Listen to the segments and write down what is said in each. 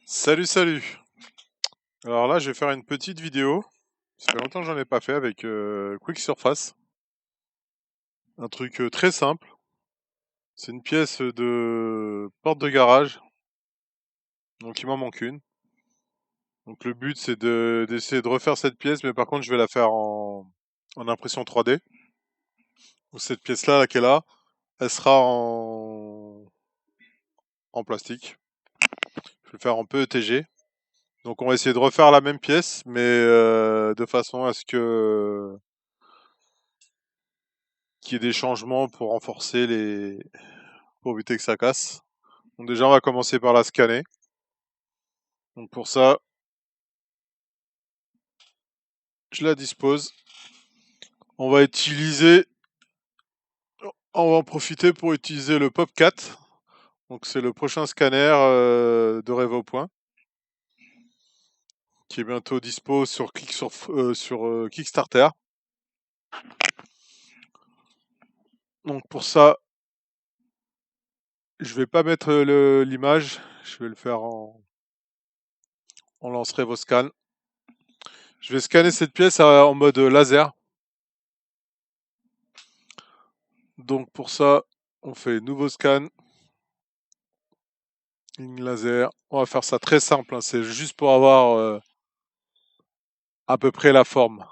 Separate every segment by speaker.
Speaker 1: Salut, salut. Alors là, je vais faire une petite vidéo. Ça fait longtemps que j'en ai pas fait avec Quick Surface. Un truc très simple. C'est une pièce de porte de garage. Donc il m'en manque une. Donc le but c'est d'essayer de refaire cette pièce, mais par contre je vais la faire en impression 3D. Donc cette pièce-là, laquelle est là, elle sera en plastique. Je vais le faire en PETG. Donc on va essayer de refaire la même pièce, mais de façon à ce que qu'il y ait des changements pour renforcer pour éviter que ça casse. Donc déjà, on va commencer par la scanner. Donc pour ça, je la dispose. On va utiliser, on va en profiter pour utiliser le PopCat. Donc c'est le prochain scanner de Revopoint qui est bientôt dispo sur Kickstarter. Donc pour ça, je vais pas mettre l'image, je vais le faire en lance RevoScan. Je vais scanner cette pièce en mode laser. Donc pour ça, on fait nouveau scan, ligne laser. On va faire ça très simple, hein, c'est juste pour avoir à peu près la forme.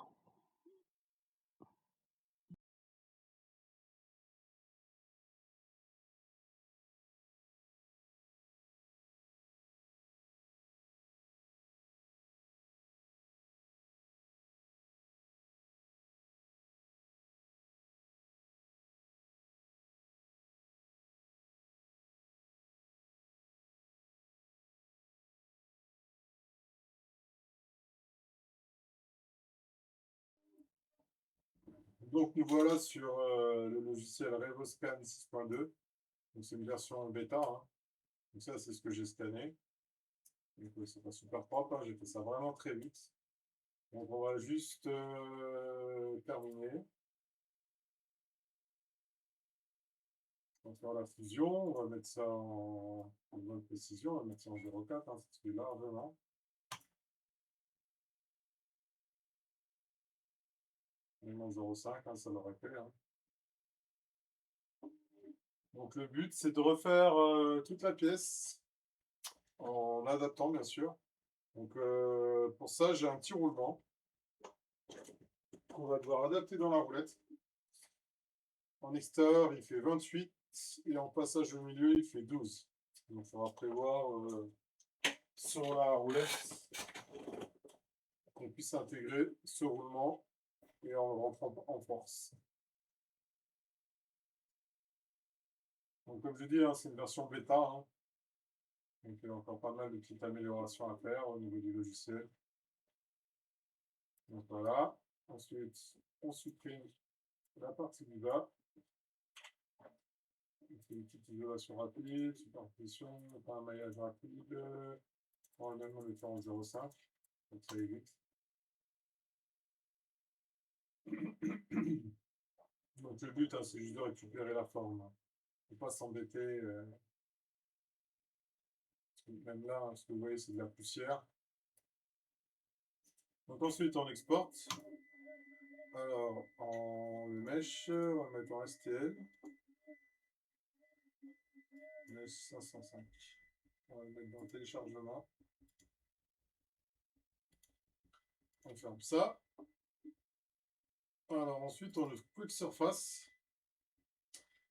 Speaker 1: Donc nous voilà sur le logiciel RevoScan 6.2. Donc c'est une version bêta, hein. Donc ça c'est ce que j'ai scanné. Donc c'est pas super propre, hein. J'ai fait ça vraiment très vite. Donc on va juste terminer. On va faire la fusion, on va mettre ça en bonne précision, on va mettre ça en 0,4, hein, ça se fait largement. Même en 0,5, hein, ça l'aurait fait, hein. Donc le but c'est de refaire toute la pièce en adaptant bien sûr. Donc pour ça j'ai un petit roulement qu'on va devoir adapter dans la roulette. En extérieur il fait 28 et en passage au milieu il fait 12. Donc il faudra prévoir sur la roulette qu'on puisse intégrer ce roulement et en rentrant en force. Donc comme je dis, hein, c'est une version bêta, hein. Donc il y a encore pas mal de petites améliorations à faire au niveau du logiciel. Donc voilà. Ensuite, on supprime la partie du bas. On fait une petite isolation rapide, superposition, pas un maillage rapide. On va même le faire en 0,5, donc ça évite. Donc le but, hein, c'est juste de récupérer la forme. Il ne faut pas s'embêter. Même là, hein, ce que vous voyez, c'est de la poussière. Donc ensuite, on exporte. Alors, en mesh, on va mettre en STL. Mesh 505. On va le mettre dans le téléchargement. On ferme ça. Alors ensuite, on ouvre Quick Surface.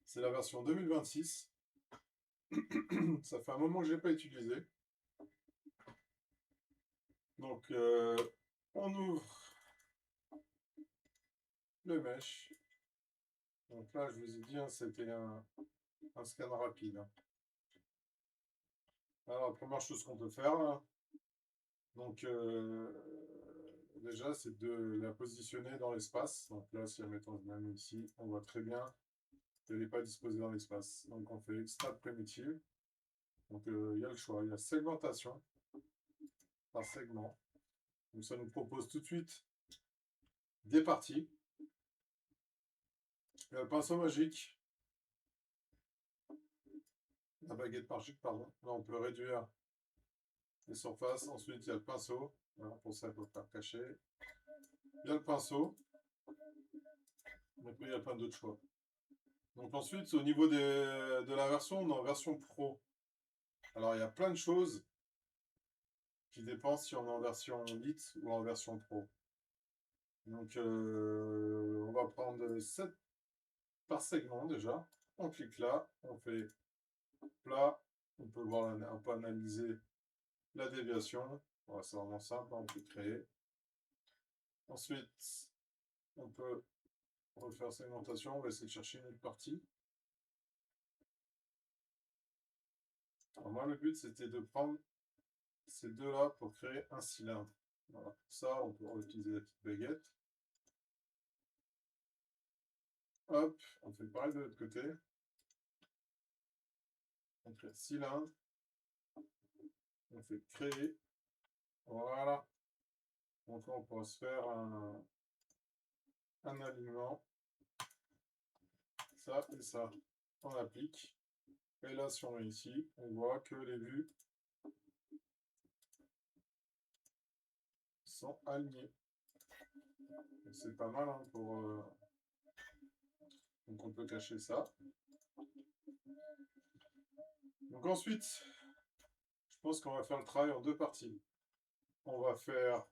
Speaker 1: C'est la version 2026. Ça fait un moment que je n'ai pas utilisé. Donc, on ouvre le mesh. Donc là, je vous ai dit, hein, c'était un scan rapide, hein. Alors, la première chose qu'on peut faire, là, donc déjà, c'est de la positionner dans l'espace. Donc là, si admettons je la mets ici, on voit très bien qu'elle n'est pas disposée dans l'espace. Donc on fait extract primitive. Donc il y a le choix, il y a segmentation par segment. Donc ça nous propose tout de suite des parties. Le pinceau magique, la baguette magique, pardon. Là, on peut réduire les surfaces. Ensuite, il y a le pinceau. Voilà, pour ça, il faut faire cacher. Il y a le pinceau. Et puis, il y a plein d'autres choix. Donc ensuite, au niveau de la version, on est en version pro. Alors, il y a plein de choses qui dépendent si on est en version Lite ou en version pro. Donc, on va prendre 7 par segment déjà. On clique là, on fait plat. On peut voir, on peut analyser la déviation. Voilà, c'est vraiment simple, on peut créer. Ensuite, on peut refaire segmentation. On va essayer de chercher une autre partie. Alors moi, le but, c'était de prendre ces deux-là pour créer un cylindre. Voilà. Pour ça, on peut utiliser la petite baguette. Hop, on fait pareil de l'autre côté. On crée cylindre. On fait créer. Voilà. Donc là, on pourra se faire un alignement. Ça et ça. On applique. Et là, si on est ici, on voit que les vues sont alignées. C'est pas mal hein, pour... Donc on peut cacher ça. Donc ensuite, je pense qu'on va faire le travail en deux parties. On va faire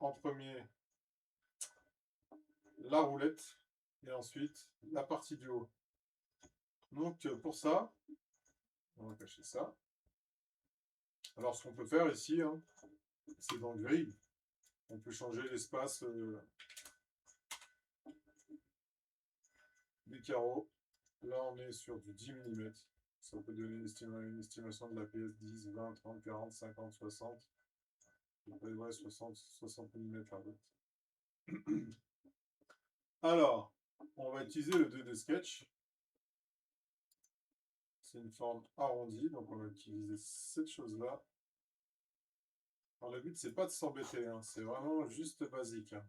Speaker 1: en premier la roulette et ensuite la partie du haut. Donc pour ça, on va cacher ça. Alors ce qu'on peut faire ici, hein, c'est dans grille. On peut changer l'espace des carreaux. Là on est sur du 10 mm. Ça peut donner une estimation de la pièce 10, 20, 30, 40, 50, 60. Ouais, 60 mm la route. Alors, on va utiliser le 2D Sketch. C'est une forme arrondie, donc on va utiliser cette chose-là. Alors le but, c'est pas de s'embêter, hein, c'est vraiment juste basique. Hein.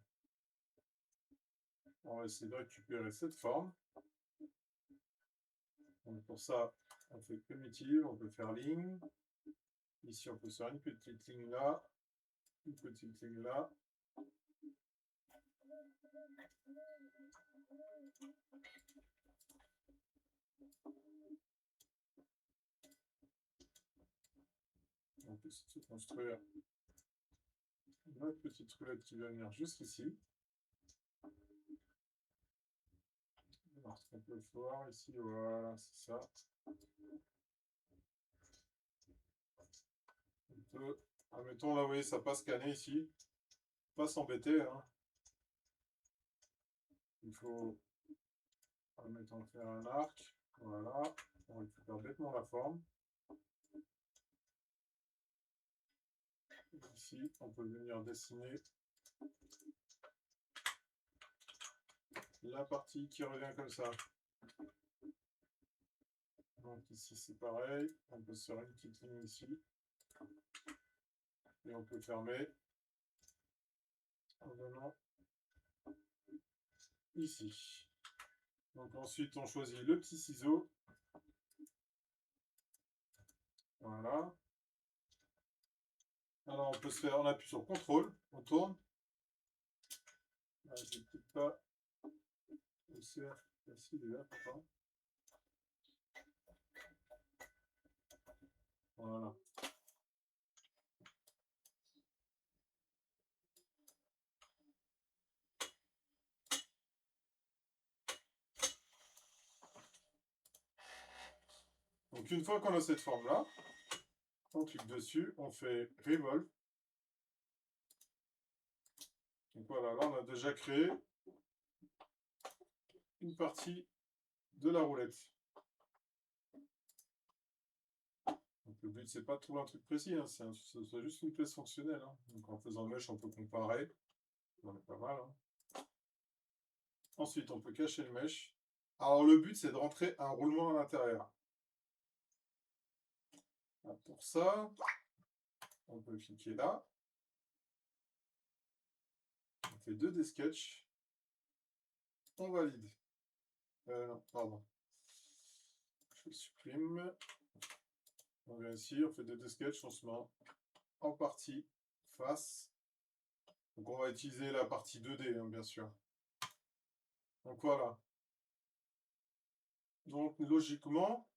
Speaker 1: On va essayer de récupérer cette forme. Donc pour ça, on fait primitive, on peut faire ligne. Ici, on peut faire une petite ligne là, une petite ligne là. On peut se construire une autre petite roulette qui va venir jusqu'ici. Alors, ce qu'on peut voir ici, voilà, c'est ça. On peut, admettons là, vous voyez, ça passe scanner ici. Pas s'embêter, hein. Il faut, admettons, faire un arc. Voilà, on récupère bêtement la forme. Ici, on peut venir dessiner la partie qui revient comme ça. Donc ici, c'est pareil. On peut se faire une petite ligne ici. Et on peut fermer en venant ici. Donc ensuite, on choisit le petit ciseau. Voilà. Alors, on peut se faire, on appuie sur CTRL, on tourne. Je ne peut-être pas le cercle. Ici, déjà, pourtant. Voilà. Donc une fois qu'on a cette forme-là, on clique dessus, on fait Revolve. Donc voilà, là on a déjà créé une partie de la roulette. Donc le but c'est pas de trouver un truc précis, hein, c'est juste une pièce fonctionnelle. Hein. Donc en faisant mesh, on peut comparer. On est pas mal. Hein. Ensuite, on peut cacher le mesh. Alors le but c'est de rentrer un roulement à l'intérieur. Pour ça, on peut cliquer là. On fait 2D sketch. On valide. Non, pardon. Je supprime. On vient ici, on fait 2D sketch, on se met
Speaker 2: en partie face. Donc on va utiliser la partie 2D, hein, bien sûr. Donc voilà. Donc logiquement,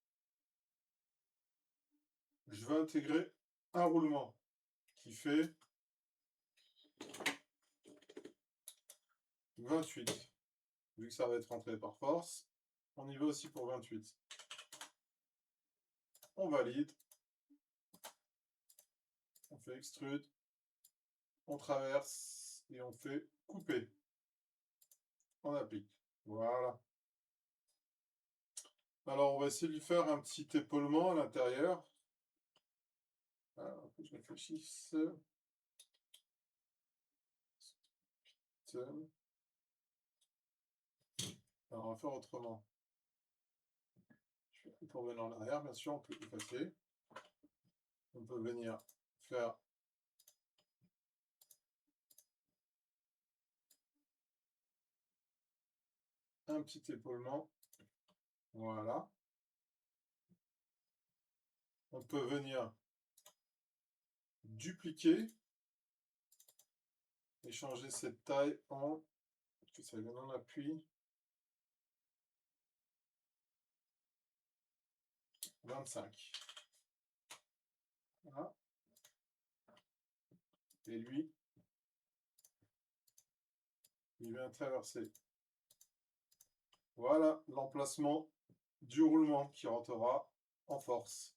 Speaker 2: je vais intégrer un roulement qui fait 28. Vu que ça va être rentré par force, on y va aussi pour 28. On valide. On fait extrude. On traverse et on fait couper. On applique. Voilà. Alors, on va essayer de lui faire un petit épaulement à l'intérieur. Alors, que je réfléchisse. Alors, on va faire autrement. Pour venir en arrière, bien sûr, on peut effacer. On peut venir faire un petit épaulement. Voilà. On peut venir dupliquer et changer cette taille en, que ça vienne en appui, 25. Voilà. Et lui, il vient traverser. Voilà l'emplacement du roulement qui rentrera en force.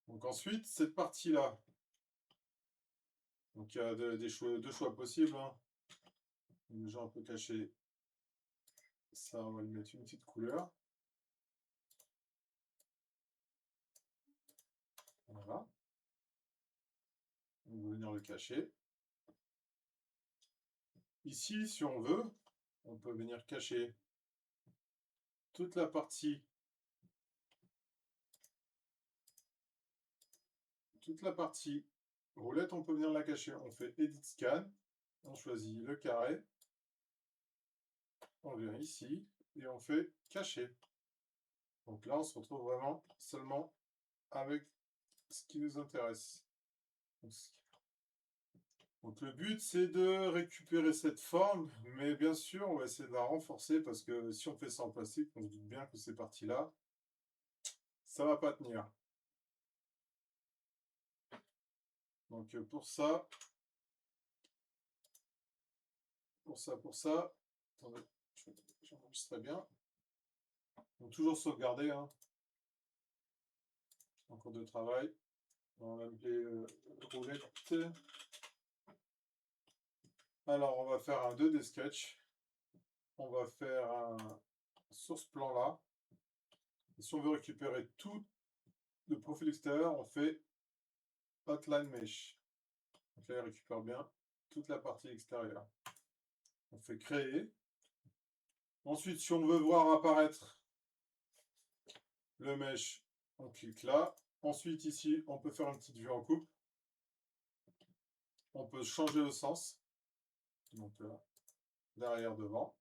Speaker 2: Donc ensuite, cette partie-là. Donc il y a deux choix possibles, hein. Déjà, on peut cacher ça, on va lui mettre une petite couleur. Voilà. On va venir le cacher. Ici, si on veut, on peut venir cacher toute la partie roulette, on peut venir la cacher. On fait Edit Scan, on choisit le carré, on vient ici et on fait cacher. Donc là, on se retrouve vraiment seulement avec ce qui nous intéresse. Donc le but, c'est de récupérer cette forme, mais bien sûr, on va essayer de la renforcer parce que si on fait ça en plastique, on se doute bien que ces parties-là, ça va pas tenir. Donc pour ça, attendez, j'enregistrerai bien. Donc toujours sauvegarder, hein, en cours de travail. On va appeler roulette. Alors on va faire un 2D sketch. On va faire un sur ce plan là. Et si on veut récupérer tout le profil extérieur, on fait Hotline Mesh. Donc là, il récupère bien toute la partie extérieure. On fait créer. Ensuite, si on veut voir apparaître le mesh, on clique là. Ensuite, ici, on peut faire une petite vue en coupe. On peut changer le sens. Donc là, derrière, devant.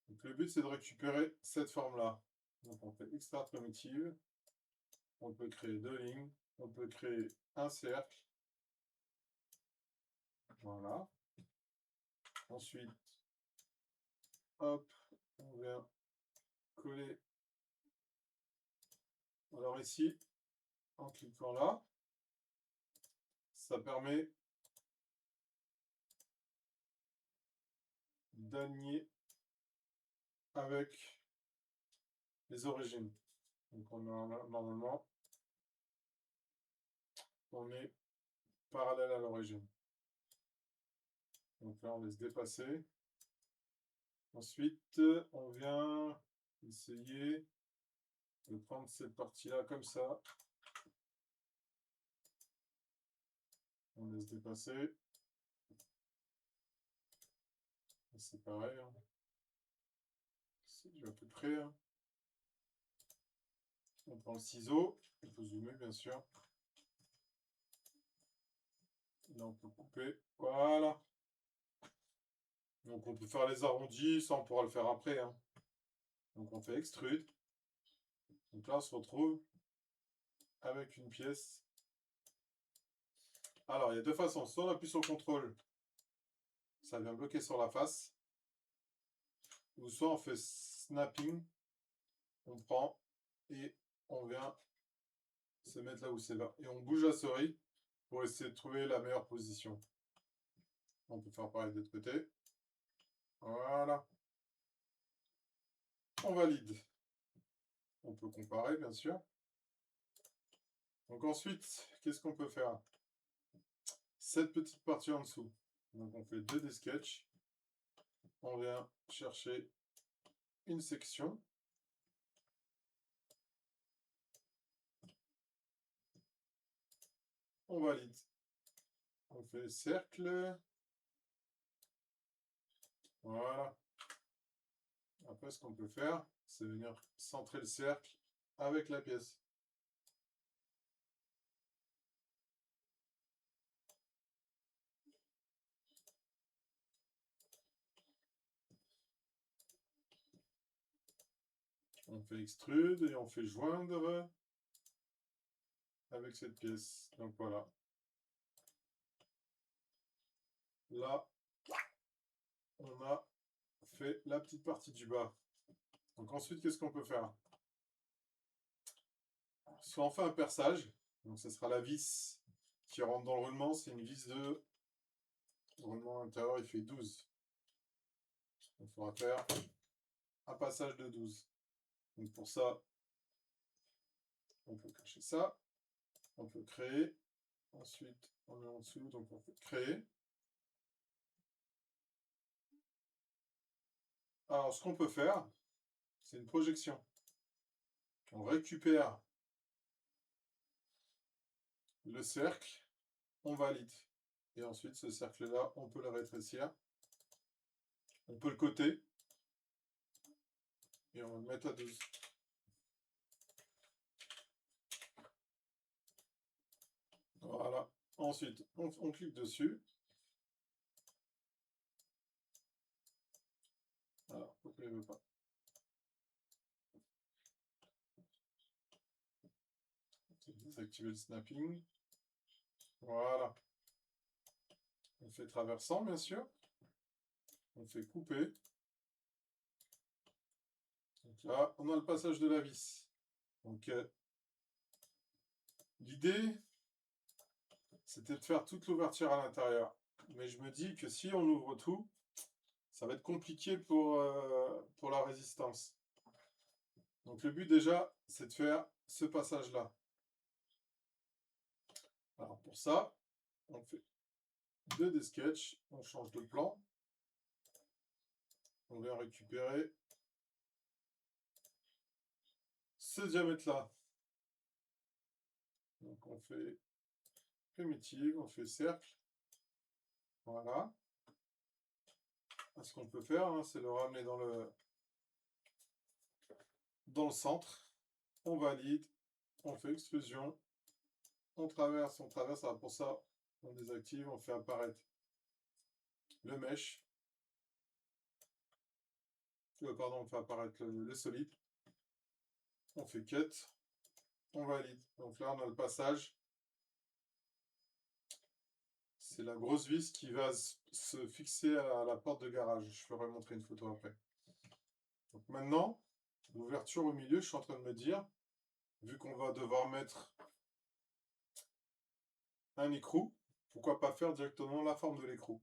Speaker 2: Donc le but, c'est de récupérer cette forme-là. Donc on fait Extract Primitive. On peut créer deux lignes. On peut créer un cercle. Voilà. Ensuite, hop, on vient coller. Alors ici, en cliquant là, ça permet d'aligner avec les origines. Donc on a normalement, on est parallèle à l'origine. Donc là, on laisse dépasser. Ensuite, on vient essayer de prendre cette partie-là comme ça. On laisse dépasser. C'est pareil, hein. C'est à peu près, hein. On prend le ciseau. Il faut zoomer, bien sûr. Là, on peut couper. Voilà. Donc, on peut faire les arrondis. Ça, on pourra le faire après, hein. Donc, on fait extrude. Donc là, on se retrouve avec une pièce. Alors, il y a deux façons. Soit on appuie sur CTRL, ça vient bloquer sur la face. Ou soit on fait snapping, on prend et on vient se mettre là où c'est là. Et on bouge la souris pour essayer de trouver la meilleure position. On peut faire pareil de l'autre côté. Voilà. On valide. On peut comparer, bien sûr. Donc ensuite, qu'est-ce qu'on peut faire? Cette petite partie en dessous. Donc on fait 2D sketch. On vient chercher une section. On valide. On fait cercle. Voilà. Après, ce qu'on peut faire, c'est venir centrer le cercle avec la pièce. On fait extrude et on fait joindre avec cette pièce. Donc voilà. Là, on a fait la petite partie du bas. Donc ensuite, qu'est-ce qu'on peut faire? Soit on fait un perçage. Donc ce sera la vis qui rentre dans le roulement. C'est une vis de... Le roulement intérieur, il fait 12. Il faudra faire un passage de 12. Donc pour ça, on peut cacher ça. On peut créer. Ensuite, on est en dessous, donc on peut créer. Alors, ce qu'on peut faire, c'est une projection. On récupère le cercle, on valide. Et ensuite, ce cercle-là, on peut le rétrécir. On peut le coter. Et on va le mettre à 12. Voilà. Ensuite, on clique dessus. Alors, pourquoi il ne veut pas? Désactiver le snapping. Voilà. On fait traversant, bien sûr. On fait couper. Donc là, on a le passage de la vis. Donc, l'idée, c'était de faire toute l'ouverture à l'intérieur. Mais je me dis que si on ouvre tout, ça va être compliqué pour la résistance. Donc le but déjà, c'est de faire ce passage-là. Alors pour ça, on fait 2D sketch, on change de plan. On vient récupérer ce diamètre-là. Donc on fait primitive, on fait cercle. Voilà. Ce qu'on peut faire, hein, c'est le ramener dans le centre. On valide, on fait extrusion, on traverse. Alors pour ça, on désactive, on fait apparaître le mesh. Pardon, on fait apparaître le solide. On fait cut, on valide. Donc là, on a le passage. C'est la grosse vis qui va se fixer à la porte de garage. Je ferai montrer une photo après. Donc maintenant, l'ouverture au milieu, je suis en train de me dire, vu qu'on va devoir mettre un écrou, pourquoi pas faire directement la forme de l'écrou?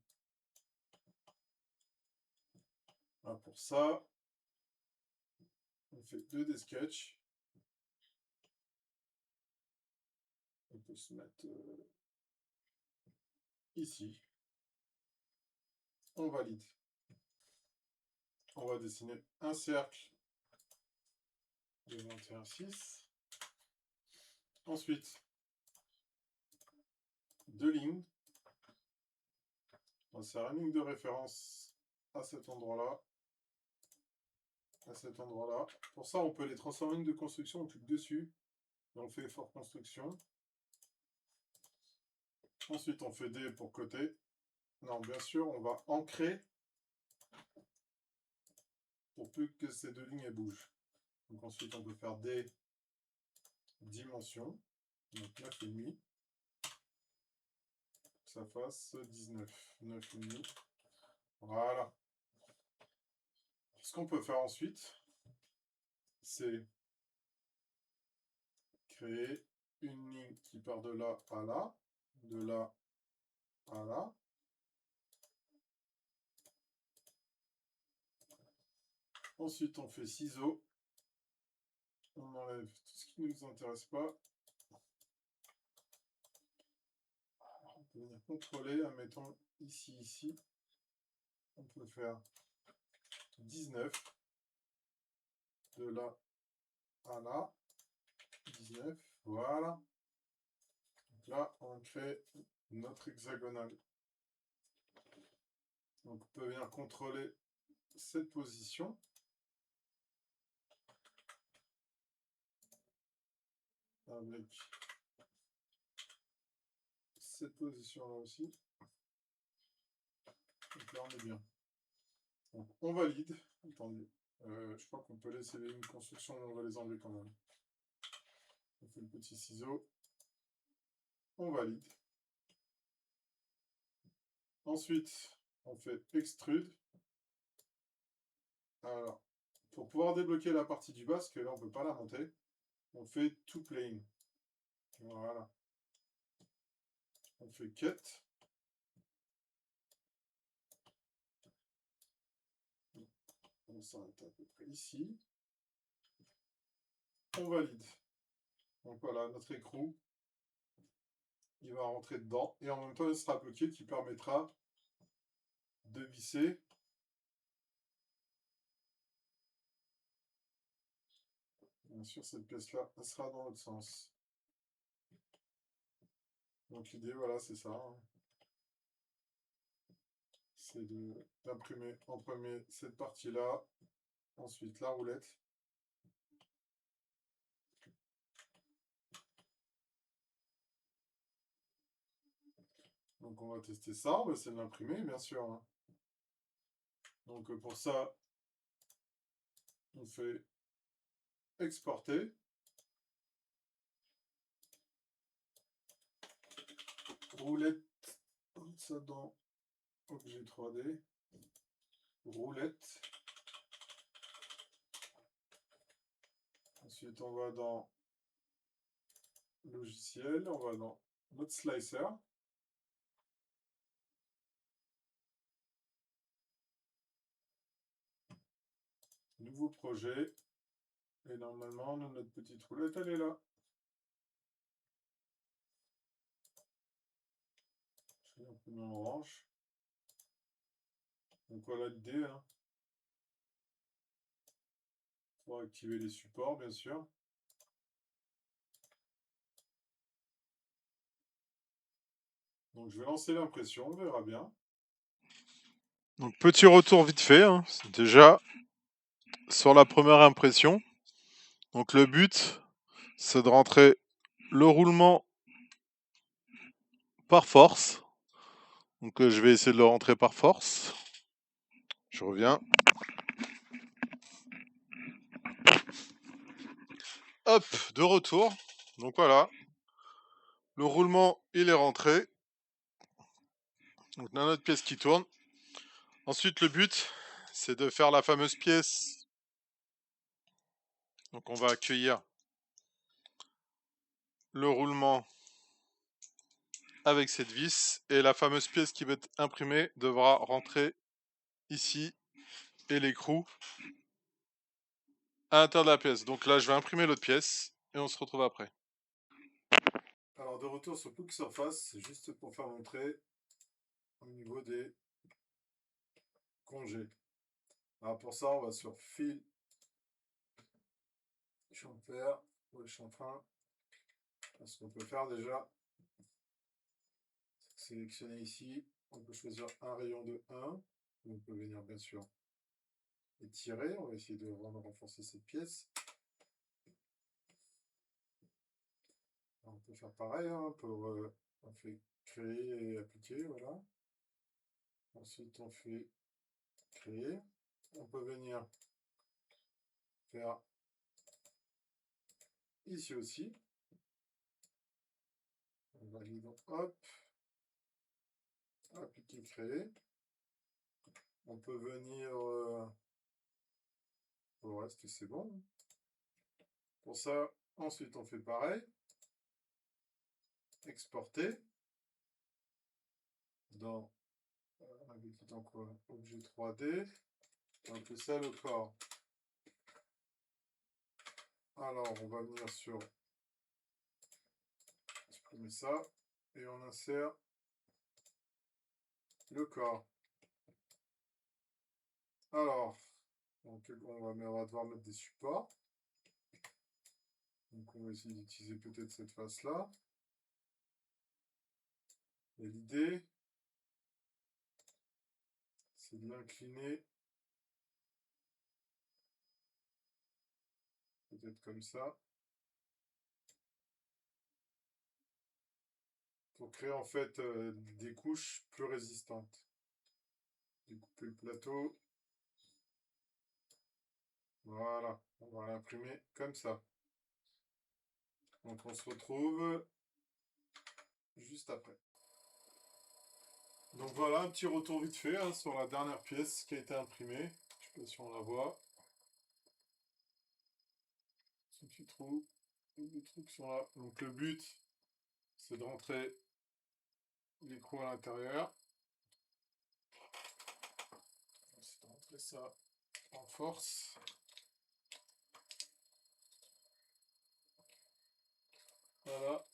Speaker 2: Pour ça, on fait 2D sketch. On peut se mettre ici. On valide. On va dessiner un cercle de 21,6. Ensuite, deux lignes. On va faire une ligne de référence à cet endroit-là. À cet endroit-là. Pour ça, on peut les transformer en ligne de construction. On clique dessus. Et on fait effort construction. Ensuite, on fait D pour côté. Non, bien sûr, on va ancrer pour plus que ces deux lignes bougent. Donc ensuite, on peut faire D dimension. Donc 9,5. Ça fasse 19. 9,5. Voilà. Ce qu'on peut faire ensuite, c'est créer une ligne qui part de là à là, de là à là. Ensuite, on fait ciseaux. On enlève tout ce qui ne nous intéresse pas. On peut venir contrôler, admettons ici, ici. On peut faire 19. De là à là. 19. Voilà. Donc là, on crée notre hexagonale. Donc on peut venir contrôler cette position. Avec cette position là aussi. Donc là on est bien. Donc on valide. Attendez. Je crois qu'on peut laisser les lignes de construction, mais on va les enlever quand même. On fait le petit ciseau. On valide. Ensuite, on fait extrude. Alors, pour pouvoir débloquer la partie du bas, parce que là on ne peut pas la monter, on fait to plane. Voilà. On fait cut. On s'arrête à peu près ici. On valide. Donc voilà, notre écrou, il va rentrer dedans. Et en même temps, il sera bloqué, qui permettra de visser. Bien sûr, cette pièce-là, elle sera dans l'autre sens. Donc l'idée, voilà, c'est ça. C'est d'imprimer en premier cette partie-là. Ensuite, la roulette. Donc on va tester ça, on va essayer de l'imprimer, bien sûr. Donc pour ça, on fait exporter. Roulette, ça dans objet 3D. Roulette. Ensuite, on va dans logiciel, on va dans notre slicer. Nouveau projet. Et normalement, notre petite roulette, elle est là. Je vais imprimer en orange. Donc voilà l'idée. Il faut activer les supports, bien sûr. Donc je vais lancer l'impression, on verra bien.
Speaker 1: Donc petit retour vite fait, déjà sur la première impression. Donc le but, c'est de rentrer le roulement par force. Donc je vais essayer de le rentrer par force. Je reviens. Hop, de retour. Donc voilà. Le roulement, il est rentré. Donc on a notre pièce qui tourne. Ensuite, le but, c'est de faire la fameuse pièce. Donc on va accueillir le roulement avec cette vis. Et la fameuse pièce qui va être imprimée devra rentrer ici. Et l'écrou à l'intérieur de la pièce. Donc là, je vais imprimer l'autre pièce et on se retrouve après.
Speaker 2: Alors de retour sur Quick Surface, c'est juste pour faire montrer au niveau des congés. Alors pour ça, on va sur Fil, chamfer, chanfrein. Ce qu'on peut faire déjà, sélectionner ici, on peut choisir un rayon de 1. On peut venir bien sûr étirer, on va essayer de vraiment renforcer cette pièce. Alors, on peut faire pareil, on fait créer et appliquer, voilà. Ensuite on fait créer. On peut venir faire ici aussi. validons, hop, appliquer, créer. On peut venir au reste, c'est bon. Pour ça, ensuite on fait pareil. Exporter dans quoi, objet 3D. On appelle ça le corps. Alors on va venir sur exprimer ça et on insère le corps. Alors donc on va devoir mettre des supports. Donc on va essayer d'utiliser peut-être cette face là. Et l'idée, c'est de l'incliner peut-être comme ça, pour créer en fait des couches plus résistantes. Découper le plateau. Voilà, on va l'imprimer comme ça. Donc on se retrouve juste après. Donc voilà, un petit retour vite fait hein, sur la dernière pièce qui a été imprimée. Je sais pas si on la voit. Ce petit trou, les trous qui sont là. Donc le but, c'est de rentrer l'écrou à l'intérieur. C'est de rentrer ça en force. Voilà.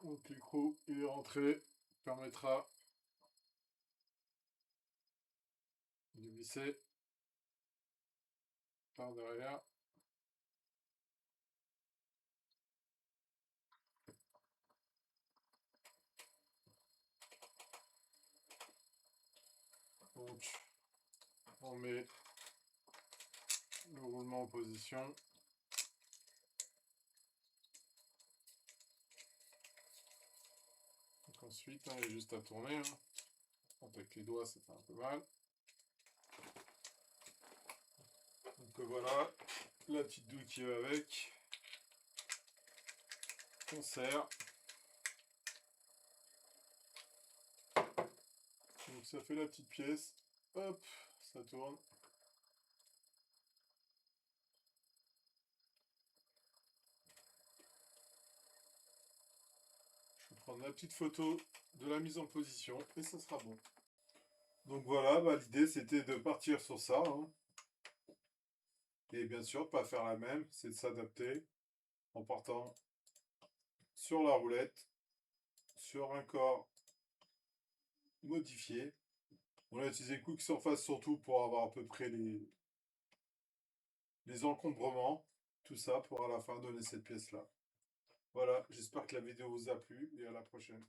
Speaker 2: Donc l'écrou il est rentré, permettra de visser par derrière. Donc on met le roulement en position. Donc ensuite, il y a juste à tourner. Hein. Avec les doigts, ça fait un peu mal. Donc voilà, la petite douille qui va avec. On serre. Donc ça fait la petite pièce. Hop, ça tourne. Je vais prendre la petite photo de la mise en position et ça sera bon. Donc voilà, l'idée c'était de partir sur ça. Hein. Et bien sûr, pas faire la même, c'est de s'adapter en partant sur la roulette, sur un corps modifié. On a utilisé Quick Surface surtout pour avoir à peu près les encombrements, tout ça pour à la fin donner cette pièce là. Voilà, j'espère que la vidéo vous a plu et à la prochaine.